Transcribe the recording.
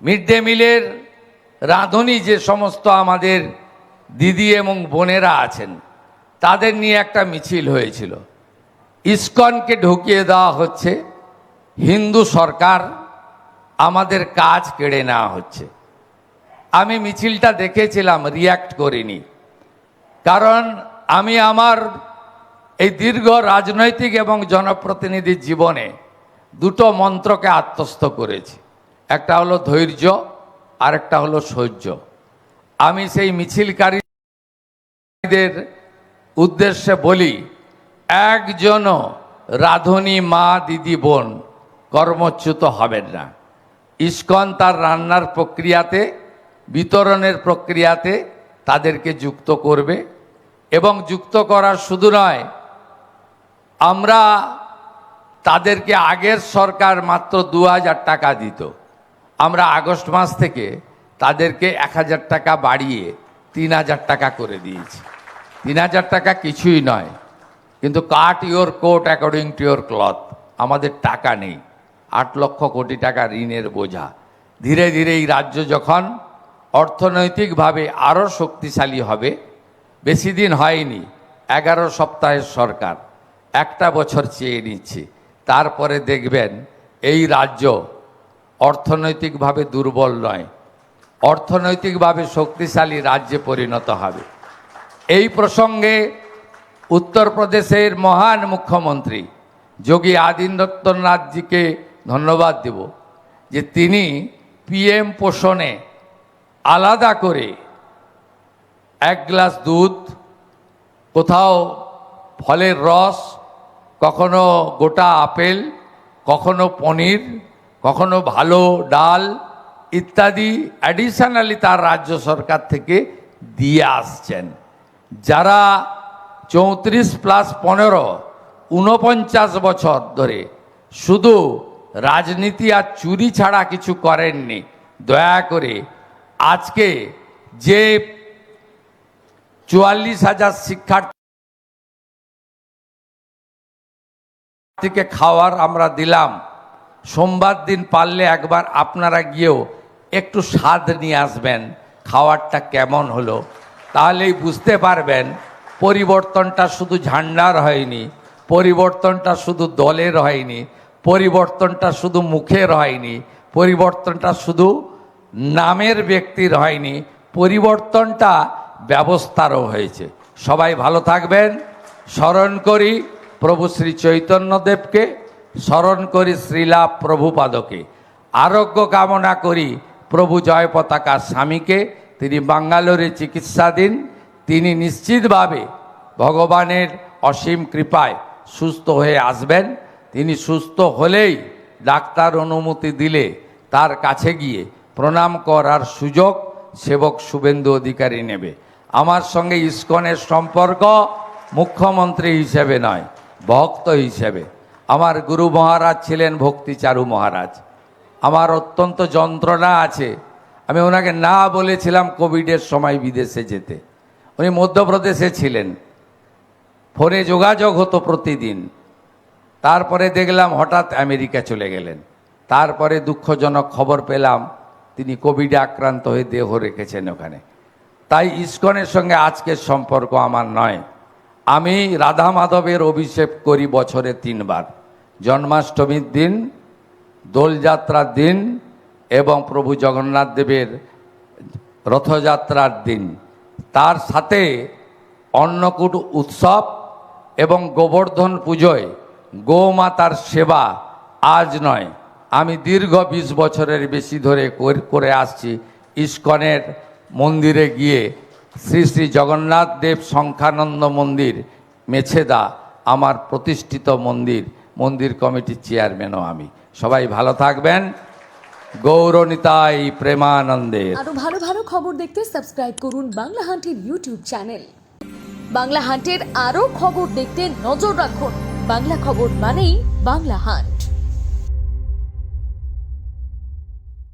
Mid day মিলের রাঁধুনি যে সমস্ত আমাদের দিদি এবং বোনেরা আছেন তাদের নিয়ে একটা মিছিল হয়েছিল। ইসকনকে ঢুকিয়ে দেওয়া হচ্ছে, হিন্দু সরকার, আমাদের কাজ কেড়ে নেওয়া হচ্ছে। আমি মিছিলটা দেখেছিলাম, রিয়্যাক্ট করিনি, কারণ আমি আমার এই দীর্ঘ রাজনৈতিক এবং জনপ্রতিনিধির জীবনে দুটো মন্ত্রকে আত্মস্থ করেছি। একটা হলো ধৈর্য, আর একটা হলো সহ্য। আমি সেই মিছিলকারীদের উদ্দেশ্যে বলি, একজনও রাঁধুনি মা দিদি বোন কর্মচ্যুত হবেন না। ইসকন তার রান্নার প্রক্রিয়াতে, বিতরণের প্রক্রিয়াতে তাদেরকে যুক্ত করবে, এবং যুক্ত করার শুধু নয়, আমরা তাদেরকে আগের সরকার মাত্র 2000 টাকা দিত, আমরা আগস্ট মাস থেকে তাদেরকে 1000 টাকা বাড়িয়ে 3000 টাকা করে দিয়েছি। 3000 টাকা কিছুই নয়, কিন্তু cut your coat according to your cloth. আমাদের টাকা নেই, 8 লক্ষ কোটি টাকা ঋণের বোঝা। ধীরে ধীরে এই রাজ্য যখন অর্থনৈতিকভাবে আরও শক্তিশালী হবে, বেশি দিন হয়নি, 11 সপ্তাহের সরকার, 1টা বছর চেয়ে নিচ্ছে, তারপরে দেখবেন এই রাজ্য অর্থনৈতিকভাবে দুর্বল নয়, অর্থনৈতিকভাবে শক্তিশালী রাজ্যে পরিণত হবে। এই প্রসঙ্গে উত্তরপ্রদেশের মহান মুখ্যমন্ত্রী যোগী আদিত্যনাথজিকে ধন্যবাদ দেব, যে তিনি পিএম পোষণে আলাদা করে 1 গ্লাস দুধ, কোথাও ফলের রস, কখনো গোটা আপেল, কখনো পনির, কখনো ভালো ডাল ইত্যাদি অ্যাডিশনালি তার রাজ্য সরকার থেকে দিয়ে আসছেন। যারা 34+15 49 বছর ধরে শুধু রাজনীতি আর চুরি ছাড়া কিছু করেননি, দয়া করে আজকে যে 44,000 শিক্ষার্থীকে খাওয়ার আমরা দিলাম, সোমবার দিন পারলে একবার আপনারা গিয়েও একটু স্বাদ নিয়ে আসবেন, খাওয়ারটা কেমন হলো, তাহলেই বুঝতে পারবেন পরিবর্তনটা শুধু ঝান্ডার হয়নি, পরিবর্তনটা শুধু দলের হয়নি, পরিবর্তনটা শুধু মুখের হয়নি, পরিবর্তনটা শুধু নামের ব্যক্তির হয়নি, পরিবর্তনটা ব্যবস্থারও হয়েছে। সবাই ভালো থাকবেন। স্মরণ করি প্রভু শ্রী চৈতন্যদেবকে, স্মরণ করি শ্রীলা প্রভুপাদকে, আরোগ্য কামনা করি প্রভু জয় পতাকা স্বামীকে, তিনি বাঙ্গালোরে চিকিৎসাধীন। তিনি নিশ্চিতভাবে ভগবানের অসীম কৃপায় সুস্থ হয়ে আসবেন। তিনি সুস্থ হলেই ডাক্তার অনুমতি দিলে তার কাছে গিয়ে প্রণাম করার সুযোগ সেবক শুভেন্দু অধিকারী নেবে। আমার সঙ্গে ইসকনের সম্পর্ক মুখ্যমন্ত্রী হিসেবে নয়, ভক্ত হিসেবে। আমার গুরু মহারাজ ছিলেন ভক্তিচারু মহারাজ। আমার অত্যন্ত যন্ত্রণা আছে, আমি ওনাকে না বলেছিলাম কোভিডের সময় বিদেশে যেতে। উনি মধ্যপ্রদেশে ছিলেন, ফোনে যোগাযোগ হতো প্রতিদিন। তারপরে দেখলাম হঠাৎ আমেরিকা চলে গেলেন। তারপরে দুঃখজনক খবর পেলাম তিনি কোভিডে আক্রান্ত হয়ে দেহ রেখেছেন ওখানে। তাই ইসকনের সঙ্গে আজকের সম্পর্ক আমার নয়। আমি রাধা মাধবের অভিষেক করি বছরে 3 বার, জন্মাষ্টমীর দিন, দোলযাত্রার দিন এবং প্রভু জগন্নাথ দেবের রথযাত্রার দিন। তার সাথে অন্নকূট উৎসব এবং গোবর্ধন পুজোয় গোমাতার সেবা আজ নয়, আমি দীর্ঘ 20 বছরের বেশি ধরে করে আসছি। ইসকনের মন্দিরে গিয়ে শ্রী শ্রী জগন্নাথ দেব সংখ্যানন্দ মন্দির মেছেদা আমার প্রতিষ্ঠিত মন্দির, মন্দির কমিটির চেয়ারম্যানও আমি। সবাই ভালো থাকবেন। গৌরনিতাই প্রেমানন্দে। আরো ভালো ভালো খবর দেখতে সাবস্ক্রাইব করুন বাংলা হান্টের ইউটিউব চ্যানেল। বাংলা হান্টের আরো খবর দেখতে নজর রাখুন। বাংলা খবর মানেই বাংলা হান্ট।